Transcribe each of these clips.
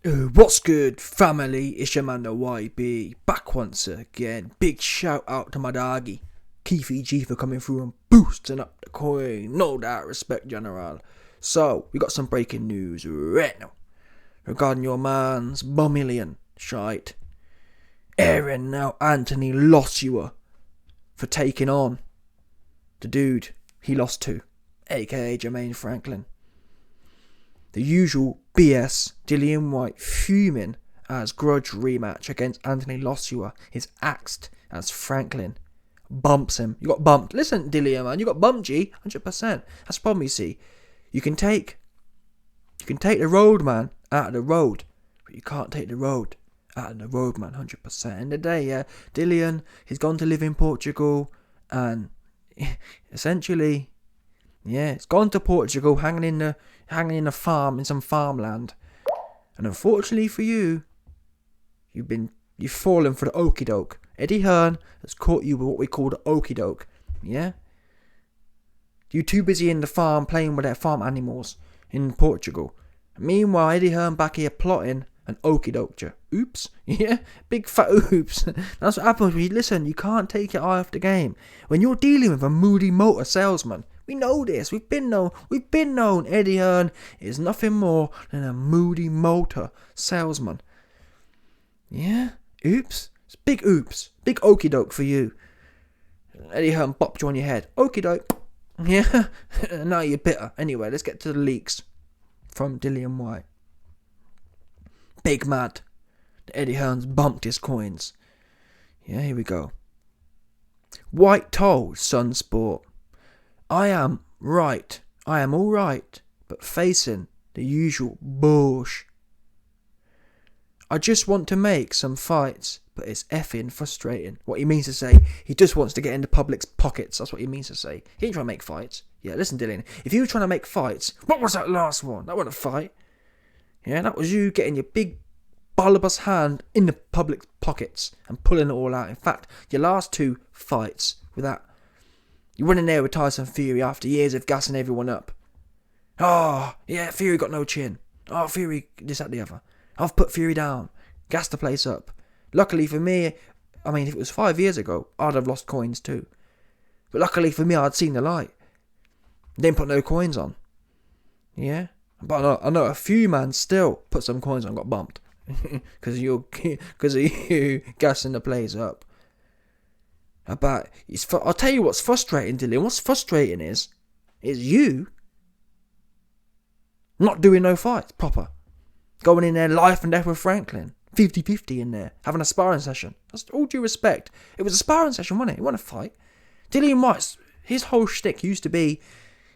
What's good, family? It's your man the YB, back once again. Big shout out to my doggy, Keefy G, for coming through and boosting up the coin. No doubt, respect, general. So, we got some breaking news right now regarding your man's bumillion shite. Aaron now Anthony Lossua for taking on the dude he lost to, aka Jermaine Franklin. The usual BS, Dillian Whyte fuming as grudge rematch against Anthony Lossua is axed as Franklin bumps him. You got bumped. Listen, Dillian, man, you got bumped, G, 100%. That's the problem, you see. You can take the road, man, out of the road, but you can't take the road out of the road, man, 100%. In the day, yeah, Dillian, he's gone to live in Portugal, and essentially, yeah, he's gone to Portugal, hanging in a farm, in some farmland. And unfortunately for you, you've fallen for the okie doke. Eddie Hearn has caught you with what we call the okie doke. Yeah? You're too busy in the farm playing with their farm animals in Portugal. Meanwhile, Eddie Hearn back here plotting an okie doke you. Oops. Yeah? Big fat oops. That's what happens when you listen. You can't take your eye off the game. When you're dealing with a moody motor salesman, we know this. We've been known. Eddie Hearn is nothing more than a moody motor salesman. Yeah? Oops. It's big oops. Big okie doke for you. Eddie Hearn bopped you on your head. Okie doke. Yeah? Now you're bitter. Anyway, let's get to the leaks from Dillian Whyte. Big mad. Eddie Hearn's bumped his coins. Yeah, here we go. Whyte told Sunsport, I am all right, but facing the usual bullsh. I just want to make some fights, but it's effing frustrating. What he means to say, he just wants to get into public's pockets. That's what he means to say. He ain't trying to make fights. Yeah, listen, Dillian, if you were trying to make fights, what was that last one? That wasn't a fight. Yeah, that was you getting your big bulbous hand in the public's pockets and pulling it all out. In fact, your last two fights with that, you went in there with Tyson Fury after years of gassing everyone up. Oh, yeah, Fury got no chin. Oh, Fury, this, that, the other. I've put Fury down. Gassed the place up. Luckily for me, I mean, if it was 5 years ago, I'd have lost coins too. But luckily for me, I'd seen the light. Didn't put no coins on. Yeah? But I know a few man still put some coins on, got bumped. Because of you gassing the place up. But I'll tell you what's frustrating, Dillian. What's frustrating is you not doing no fights proper. Going in there life and death with Franklin. 50-50 in there. Having a sparring session. That's all due respect. It was a sparring session, wasn't it? It wasn't a fight. Dillian Whyte, his whole shtick used to be,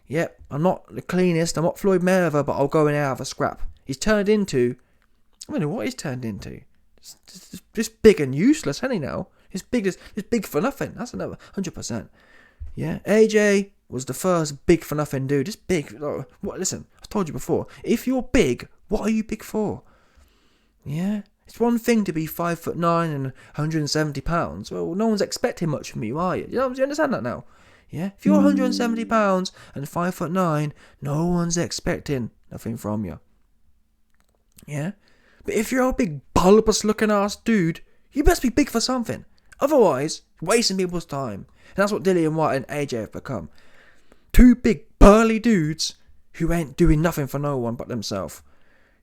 yep, I'm not the cleanest, I'm not Floyd Mayweather, but I'll go in there and have a scrap. He's turned into, I don't know what he's turned into. Just big and useless, hasn't he now? It's big for nothing. That's another 100%. Yeah, AJ was the first big for nothing dude. Just big. What? Listen, I've told you before. If you're big, what are you big for? Yeah, it's one thing to be 5'9" and 170 pounds. Well, no one's expecting much from you, are you? You understand that now? Yeah, if you're 170 pounds and 5'9", no one's expecting nothing from you. Yeah, but if you're a big bulbous looking ass dude, you best be big for something. Otherwise, wasting people's time. And that's what Dillian Whyte and AJ have become. Two big burly dudes who ain't doing nothing for no one but themselves.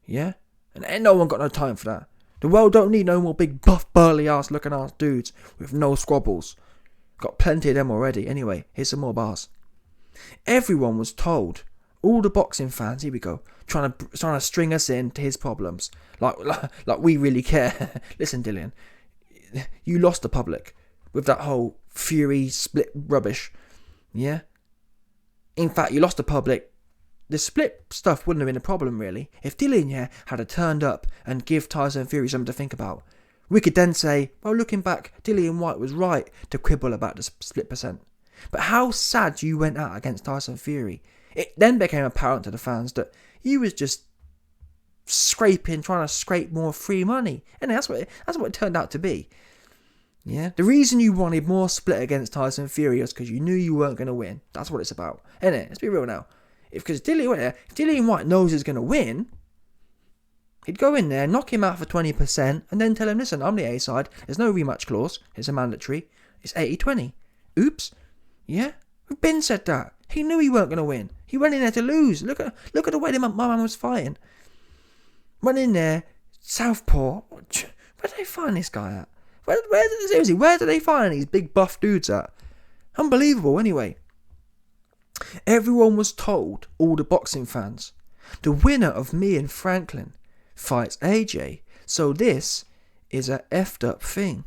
Yeah? And ain't no one got no time for that. The world don't need no more big buff burly ass looking ass dudes with no squabbles. Got plenty of them already. Anyway, here's some more bars. Everyone was told, all the boxing fans, here we go, trying to string us in to his problems. Like we really care. Listen, Dillian, you lost the public with that whole Fury split rubbish. Yeah? In fact, you lost the public. The split stuff wouldn't have been a problem, really. If Dillian here had turned up and give Tyson Fury something to think about, we could then say, well, looking back, Dillian Whyte was right to quibble about the split percent. But how sad you went out against Tyson Fury. It then became apparent to the fans that you was just trying to scrape more free money. And that's what it turned out to be. Yeah, the reason you wanted more split against Tyson Fury is because you knew you weren't going to win. That's what it's about, isn't it? Let's be real now. Because Dillian Whyte knows he's going to win, He'd go in there, knock him out for 20%, and then tell him, listen, I'm the A-side. There's no rematch clause. It's a mandatory. It's 80-20. Oops. Yeah? Ben said that. He knew he weren't going to win. He went in there to lose. Look at the way my man was fighting. Went in there, southpaw. Where did they find this guy at? Where did they find these big buff dudes at? Unbelievable, anyway. Everyone was told, all the boxing fans, the winner of me and Franklin fights AJ, so this is a effed up thing.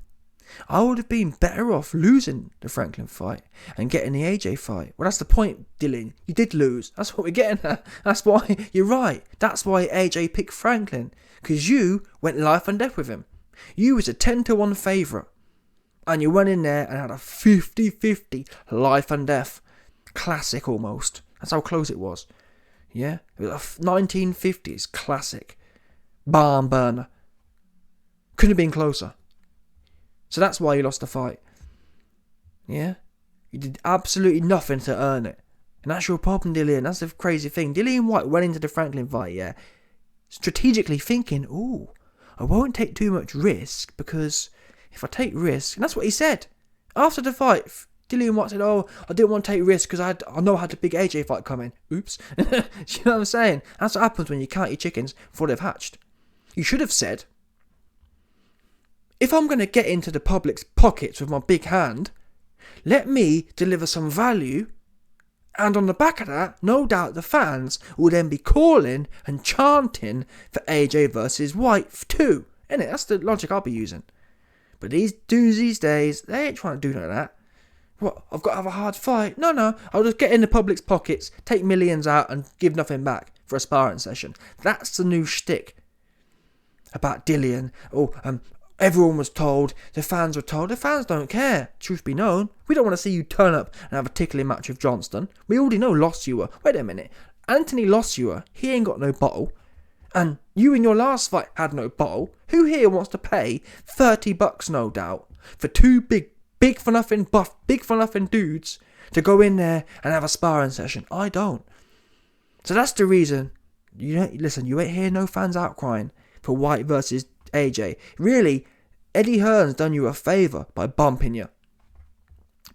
I would have been better off losing the Franklin fight and getting the AJ fight. Well, that's the point, Dillian. You did lose. That's what we're getting at. That's why, you're right. That's why AJ picked Franklin. Because you went life and death with him. You was a 10-1 favourite. And you went in there and had a 50-50 life and death. Classic almost. That's how close it was. Yeah? It was a 1950s classic. Barn burner. Couldn't have been closer. So that's why you lost the fight. Yeah? You did absolutely nothing to earn it. And that's your problem, Dillian. That's the crazy thing. Dillian Whyte went into the Franklin fight, yeah, strategically thinking, ooh, I won't take too much risk, because if I take risk, and that's what he said. After the fight, Dillian Whyte said, oh, I didn't want to take risks because I know I had a big AJ fight coming. Oops. You know what I'm saying? That's what happens when you count your chickens before they've hatched. You should have said, if I'm going to get into the public's pockets with my big hand, let me deliver some value, and on the back of that, no doubt the fans will then be calling and chanting for AJ versus White too. Innit? That's the logic I'll be using. But these dudes these days, they ain't trying to do none of that. What, I've got to have a hard fight? No, I'll just get in the public's pockets, take millions out and give nothing back for a sparring session. That's the new shtick about Dillian. Everyone was told, the fans were told. The fans don't care, truth be known. We don't want to see you turn up and have a tickling match with Johnston. We already know Lossua. Wait a minute. Anthony Lossua, he ain't got no bottle. And you in your last fight had no bottle. Who here wants to pay $30, no doubt, for two big for nothing buff, big for nothing dudes to go in there and have a sparring session? I don't. So that's the reason. You ain't hear no fans outcrying for White versus AJ. Really, Eddie Hearn's done you a favour by bumping you.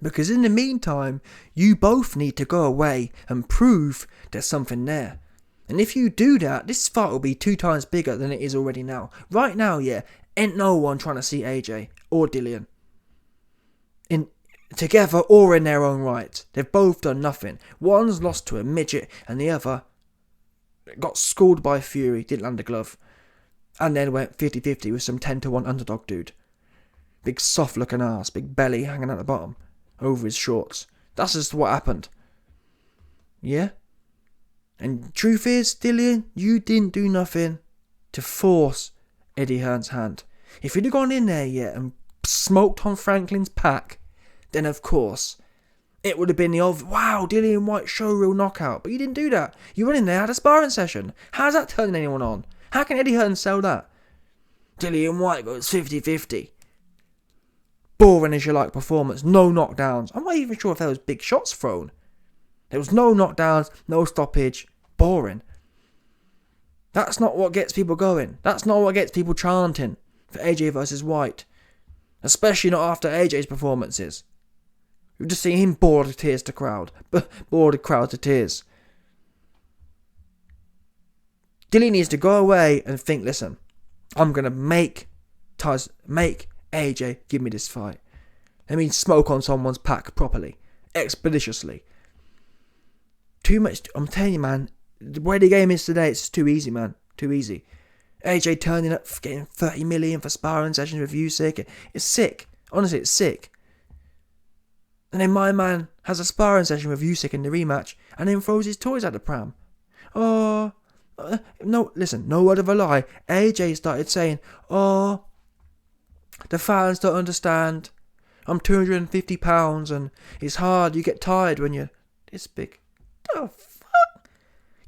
Because in the meantime, you both need to go away and prove there's something there. And if you do that, this fight will be 2 times bigger than it is already now. Right now, yeah, ain't no one trying to see AJ or Dillian in together or in their own right. They've both done nothing. One's lost to a midget and the other got schooled by Fury, didn't land a glove. And then went 50-50 with some 10-1 underdog dude. Big soft looking ass, big belly hanging out the bottom, over his shorts. That's just what happened. Yeah? And truth is, Dillian, you didn't do nothing to force Eddie Hearn's hand. If you'd have gone in there yet and smoked on Franklin's pack, then of course, it would have been the old, wow, Dillian Whyte showreel knockout. But you didn't do that. You went in there, had a sparring session. How's that turning anyone on? How can Eddie Hearn sell that? Dillian Whyte goes 50-50. Boring as you like performance. No knockdowns. I'm not even sure if there was big shots thrown. There was no knockdowns, no stoppage. Boring. That's not what gets people going. That's not what gets people chanting for AJ versus White. Especially not after AJ's performances. We've just seen him bore the tears to crowd. Bore the crowd to tears. Dillian needs to go away and think, listen, I'm going to make AJ give me this fight. Let me smoke on someone's pack properly, expeditiously. Too much, I'm telling you, man, the way the game is today, it's just too easy, man. Too easy. AJ turning up, getting 30 million for sparring sessions with Usyk. It's sick. Honestly, it's sick. And then my man has a sparring session with Usyk in the rematch and then throws his toys at the pram. Oh... no, listen, no word of a lie. AJ started saying, oh, the fans don't understand. I'm 250 pounds and it's hard. You get tired when you're this big. The fuck?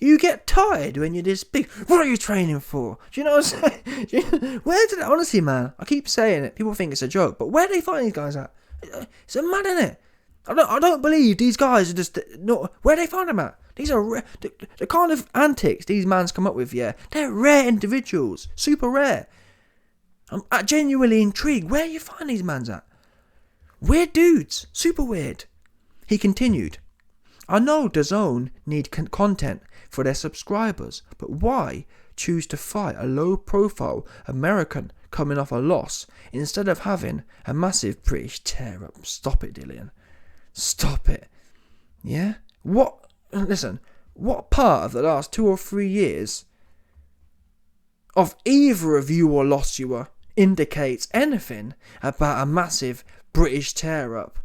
You get tired when you're this big. What are you training for? Do you know what I'm saying? Where did it, honestly, man, I keep saying it. People think it's a joke, but where do they find these guys at? It's a mad, innit? I don't believe these guys are just not. Where do they find them at? These are the kind of antics these mans come up with, yeah. They're rare individuals. Super rare. I'm genuinely intrigued. Where you find these mans at? Weird dudes. Super weird. He continued, I know DAZN need content for their subscribers, but why choose to fight a low-profile American coming off a loss instead of having a massive British tear-up? Stop it, Dillian. Stop it. Yeah? What part of the last 2 or 3 years of either of you or loss you were indicates anything about a massive British tear-up?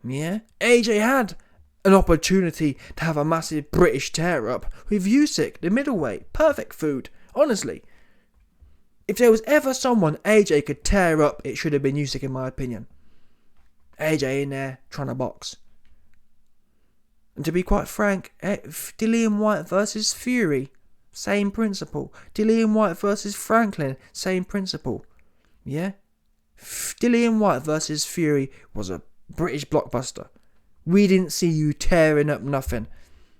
Yeah? AJ had an opportunity to have a massive British tear-up with Usyk, the middleweight. Perfect food, honestly. If there was ever someone AJ could tear up, it should have been Usyk, in my opinion. AJ in there trying to box. And to be quite frank, Dillian Whyte versus Fury, same principle. Dillian Whyte versus Franklin, same principle. Yeah? Dillian Whyte versus Fury was a British blockbuster. We didn't see you tearing up nothing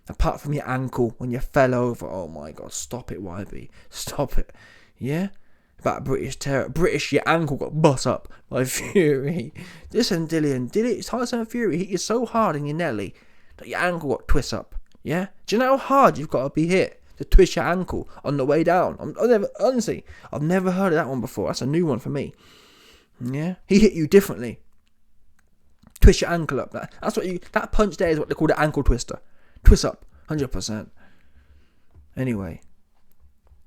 apart from your ankle when you fell over. Oh my god, stop it, YB. Stop it. Yeah? About British tear. British, your ankle got bust up by Fury. Listen, Dillian, Tyson Fury hit you so hard in your nelly that your ankle got twist up. Yeah? Do you know how hard you've got to be hit to twist your ankle on the way down? I've never heard of that one before. That's a new one for me. Yeah? He hit you differently. Twist your ankle up. That punch there is what they call the ankle twister. Twist up. 100%. Anyway.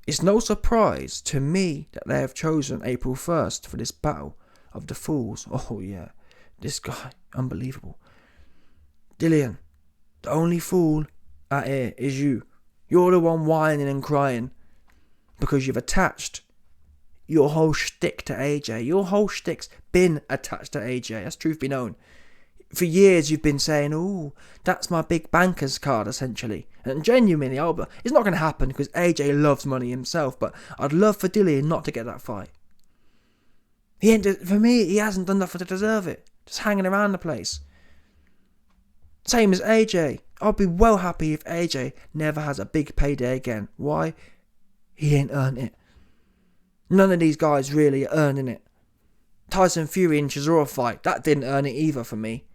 It's no surprise to me that they have chosen April 1st for this battle of the fools. Oh yeah. This guy. Unbelievable. Dillian. The only fool out here is you. You're the one whining and crying because you've attached your whole shtick to AJ. Your whole shtick's been attached to AJ. That's truth be known. For years you've been saying, oh, that's my big banker's card, essentially. And genuinely, it's not going to happen because AJ loves money himself, but I'd love for Dillian not to get that fight. For me, he hasn't done nothing to deserve it. Just hanging around the place. Same as AJ. I'll be well happy if AJ never has a big payday again. Why? He ain't earned it. None of these guys really are earning it. Tyson Fury and Chisora fight, that didn't earn it either for me.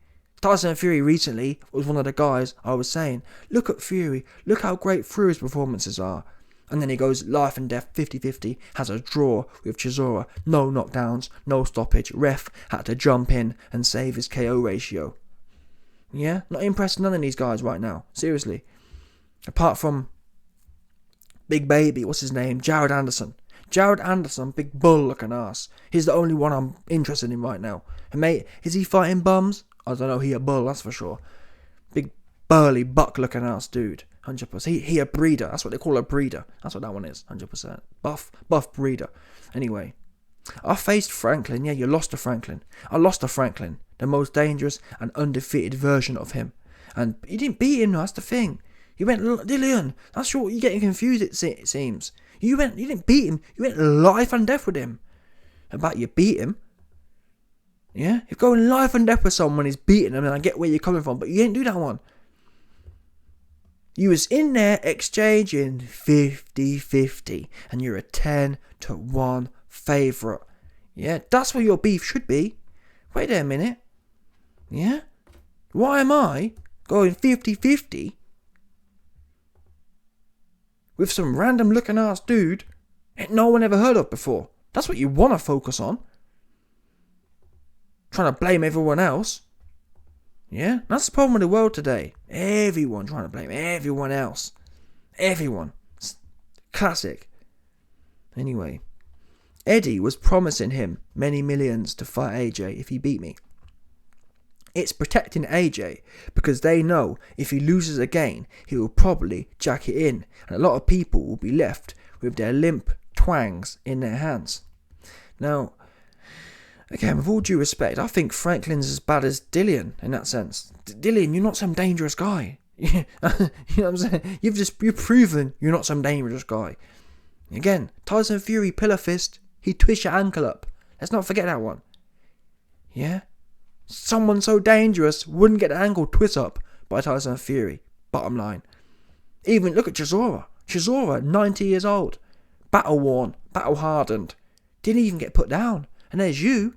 Tyson Fury recently was one of the guys I was saying, look at Fury, look how great Fury's performances are. And then he goes life and death 50-50, has a draw with Chisora, no knockdowns, no stoppage, ref had to jump in and save his KO ratio. Yeah, not impressed none of these guys right now, seriously. Apart from Big Baby, what's his name, Jared Anderson. Jared Anderson, big bull looking ass. He's the only one I'm interested in right now. And mate, is he fighting bums? I don't know, he a bull, that's for sure. Big burly buck looking ass dude. 100%. He a breeder. That's what they call a breeder. That's what that one is. 100%. Buff breeder. Anyway. I faced Franklin. Yeah, you lost to Franklin. I lost to Franklin. The most dangerous and undefeated version of him. And you didn't beat him, that's the thing. You went, Dillian, that's what you're getting confused, it seems. You didn't beat him. You went life and death with him. About you beat him. Yeah? You're going life and death with someone who's beating him, and I get where you're coming from, but you didn't do that one. You was in there exchanging 50-50, and you're a 10-1 favourite. Yeah? That's where your beef should be. Wait there a minute. Yeah? Why am I going 50-50 with some random looking ass dude that no one ever heard of before? That's what you want to focus on. Trying to blame everyone else. Yeah? That's the problem with the world today. Everyone trying to blame everyone else. Everyone. It's classic. Anyway. Eddie was promising him many millions to fight AJ if he beat me. It's protecting AJ because they know if he loses again, he will probably jack it in, and a lot of people will be left with their limp twangs in their hands. Now, again, with all due respect, I think Franklin's as bad as Dillian in that sense. Dillian, you're not some dangerous guy. You know what I'm saying? You've proven you're not some dangerous guy. Again, Tyson Fury pillar fist, he twists your ankle up. Let's not forget that one. Yeah? Someone so dangerous wouldn't get the ankle twist up by Tyson Fury. Bottom line. Even look at Chisora. Chisora, 90 years old. Battle worn, battle hardened. Didn't even get put down. And there's you,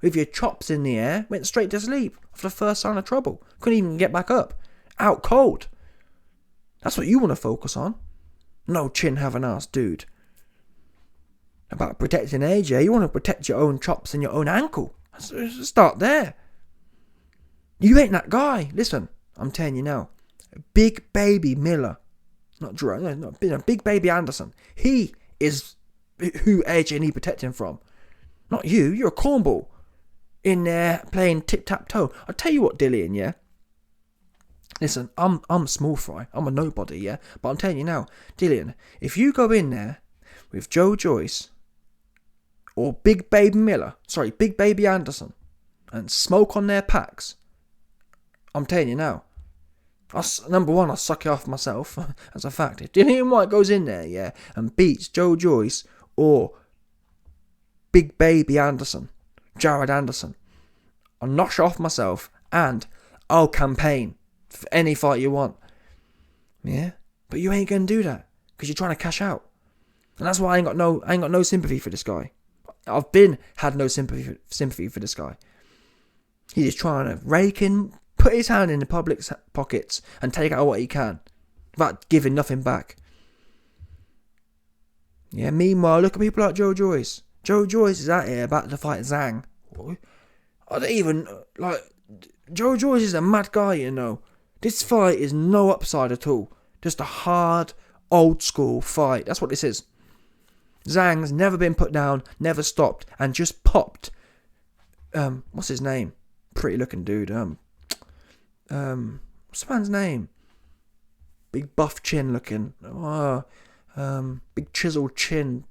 with your chops in the air, went straight to sleep after the first sign of trouble. Couldn't even get back up. Out cold. That's what you want to focus on. No chin having ass dude. About protecting AJ, you want to protect your own chops and your own ankle. Let's start there. You ain't that guy. Listen, I'm telling you now. Big Baby Miller. Not Jerome, no, Big Baby Anderson. He is who AJ need protecting from. Not you. You're a cornball. In there playing tic-tac-toe. I'll tell you what, Dillian, yeah? Listen, I'm small fry. I'm a nobody, yeah? But I'm telling you now, Dillian, if you go in there with Joe Joyce or Big Baby Anderson and smoke on their packs, I'm telling you now, number one, I'll suck it off myself as a fact. If Dillian Whyte goes in there, yeah, and beats Joe Joyce or Big Baby Anderson, Jared Anderson, I'll nosh off myself and I'll campaign for any fight you want. Yeah? But you ain't gonna do that because you're trying to cash out. And that's why I ain't got no sympathy for this guy. I've had no sympathy for this guy. He's just trying to rake in, put his hand in the public's pockets and take out what he can without giving nothing back. Yeah, meanwhile, look at people like Joe Joyce. Joe Joyce is out here about to fight Zhang. I don't even, Joe Joyce is a mad guy, you know. This fight is no upside at all. Just a hard, old school fight. That's what this is. Zhang's never been put down, never stopped, and just popped. What's his name? Pretty looking dude. What's the man's name? Big buff chin looking. Big chiseled chin.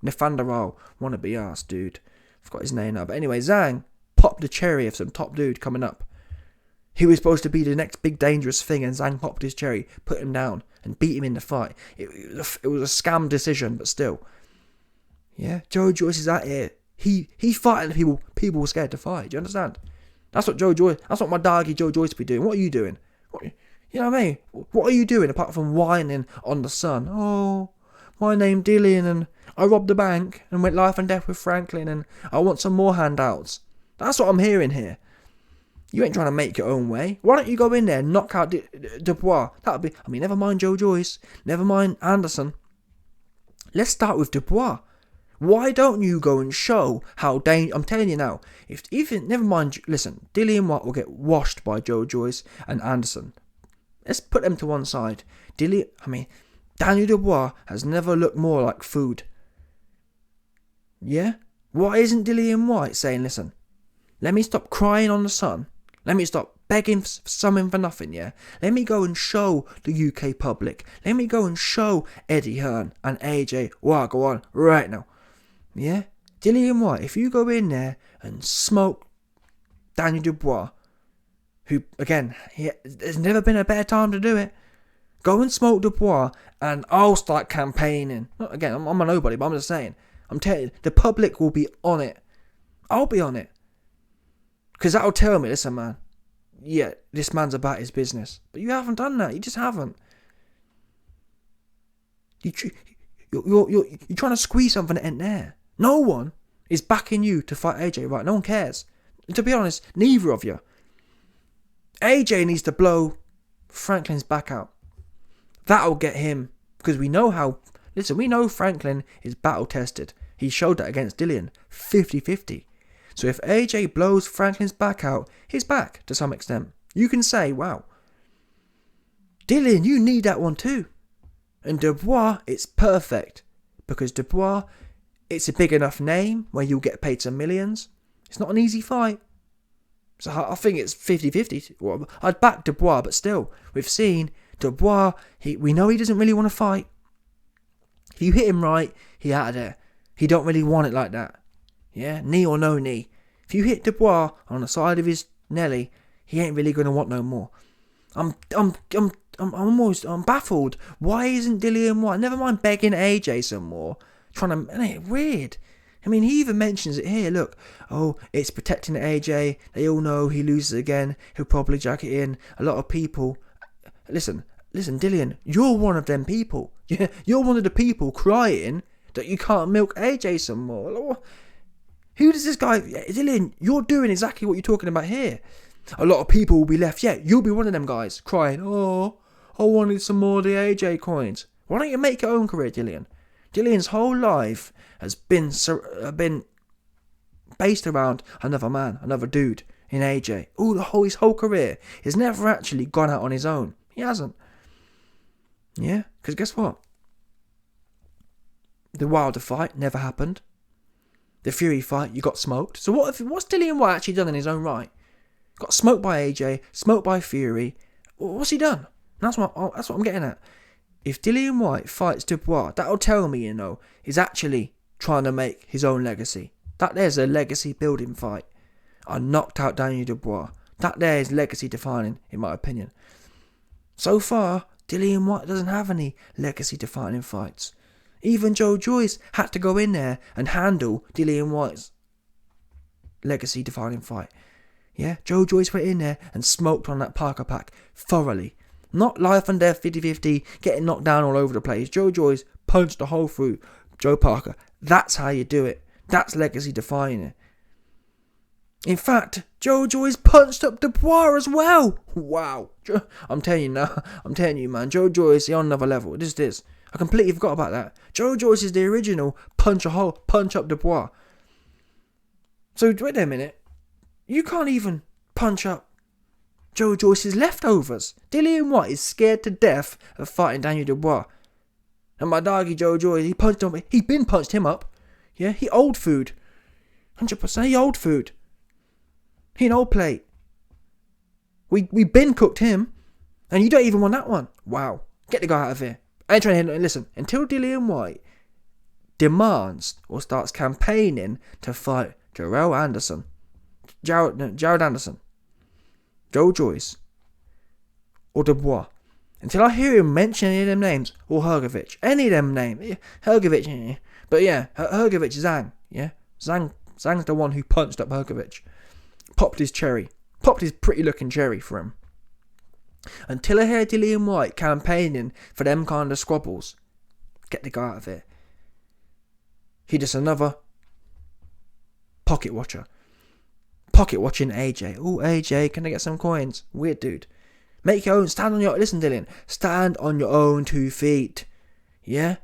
Nefanderal. Wanna be ass, dude. Forgot his name now. But anyway, Zhang popped the cherry of some top dude coming up. He was supposed to be the next big dangerous thing, and Zhang popped his cherry, put him down, and beat him in the fight. It was a scam decision, but still. Yeah, Joe Joyce is out here. He's fighting the people were scared to fight. Do you understand? That's what my doggy Joe Joyce be doing. What are you doing? You know what I mean? What are you doing apart from whining on the sun? Oh, my name Dillian, and I robbed the bank and went life and death with Franklin, and I want some more handouts. That's what I'm hearing here. You ain't trying to make your own way. Why don't you go in there and knock out Dubois? Never mind Joe Joyce. Never mind Anderson. Let's start with Dubois. Why don't you go and show how dangerous... I'm telling you now. Never mind... Listen, Dillian Whyte will get washed by Joe Joyce and Anderson. Let's put them to one side. Daniel Dubois has never looked more like food. Yeah? Why isn't Dillian Whyte saying, listen, let me stop crying on the sun. Let me stop begging for something for nothing, yeah? Let me go and show the UK public. Let me go and show Eddie Hearn and AJ go on right now. Yeah? Dillian Whyte, if you go in there and smoke Daniel Dubois, who, again, there's never been a better time to do it. Go and smoke Dubois and I'll start campaigning. Again, I'm a nobody, but I'm just saying. I'm telling you, the public will be on it. I'll be on it. Because that'll tell me, listen, man, yeah, this man's about his business. But you haven't done that. You just haven't. You're trying to squeeze something that ain't there. No one is backing you to fight AJ, right? No one cares. And to be honest, neither of you. AJ needs to blow Franklin's back out. That'll get him. Because we know we know Franklin is battle tested. He showed that against Dillian. 50-50. So if AJ blows Franklin's back out, he's back to some extent. You can say, wow, Dillian, you need that one too. And Dubois, it's perfect. Because Dubois, it's a big enough name where you'll get paid some millions. It's not an easy fight. So I think it's 50-50. Well, I'd back Dubois, but still, we've seen Dubois, we know he doesn't really want to fight. If you hit him right, he out of there. He don't really want it like that. Yeah, knee or no knee. If you hit Dubois on the side of his Nelly, he ain't really gonna want no more. I'm baffled. Why isn't Dillian Whyte? Never mind begging AJ some more. Ain't it weird? I mean, he even mentions it here. Look, it's protecting AJ. They all know he loses again. He'll probably jack it in. A lot of people. Listen, listen, Dillian, you're one of them people. Yeah, you're one of the people crying that you can't milk AJ some more. Who does this guy... Dillian, you're doing exactly what you're talking about here. A lot of people will be left. Yeah, you'll be one of them guys crying, oh, I wanted some more of the AJ coins. Why don't you make your own career, Dillian? Dillian's whole life has been based around another man, another dude in AJ. His whole career. He's never actually gone out on his own. He hasn't. Yeah, because guess what? The Wilder fight never happened. The Fury fight, you got smoked. So what's Dillian Whyte actually done in his own right? Got smoked by AJ, smoked by Fury. What's he done? That's what I'm getting at. If Dillian Whyte fights Dubois, that'll tell me, he's actually trying to make his own legacy. That there's a legacy building fight. I knocked out Daniel Dubois. That there is legacy defining, in my opinion. So far, Dillian Whyte doesn't have any legacy defining fights. Even Joe Joyce had to go in there and handle Dillian Whyte's legacy defining fight. Yeah, Joe Joyce went in there and smoked on that Parker pack thoroughly. Not life and death 50-50, getting knocked down all over the place. Joe Joyce punched a hole through Joe Parker. That's how you do it. That's legacy defining. In fact, Joe Joyce punched up Dubois as well. Wow. I'm telling you, man. Joe Joyce is on another level. This is. I completely forgot about that. Joe Joyce is the original punch up Dubois. So wait a minute. You can't even punch up Joe Joyce's leftovers. Dillian Whyte is scared to death of fighting Daniel Dubois. And my doggy Joe Joyce, he been punched him up. Yeah, he old food. 100% he old food. He an old plate. We been cooked him. And you don't even want that one. Wow. Get the guy out of here. I ain't trying to listen. Until Dillian Whyte demands or starts campaigning to fight Jared Anderson, Joe Joyce, or Dubois. Until I hear him mention any of them names, or Hrgovic, any of them names, Hrgovic, but yeah, Hrgovic, Zhang, yeah, Zhang's the one who punched up Hrgovic, popped his pretty looking cherry for him. Until I hear Dillian Whyte campaigning for them kind of squabbles, get the guy out of here. He just another pocket watcher. Pocket watching AJ. Oh, AJ, can I get some coins? Weird dude. Make your own. Listen, Dillian. Stand on your own 2 feet. Yeah?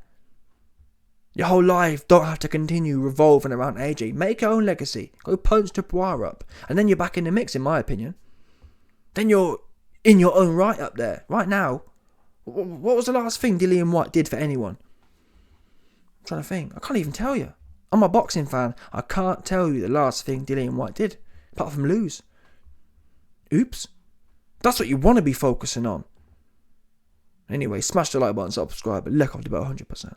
Your whole life don't have to continue revolving around AJ. Make your own legacy. Go punch Dubois up. And then you're back in the mix, in my opinion. Then you're in your own right up there. Right now. What was the last thing Dillian Whyte did for anyone? I'm trying to think. I can't even tell you. I'm a boxing fan. I can't tell you the last thing Dillian Whyte did. Apart from lose. Oops. That's what you want to be focusing on. Anyway, smash the like button, subscribe, and look off the bell 100%.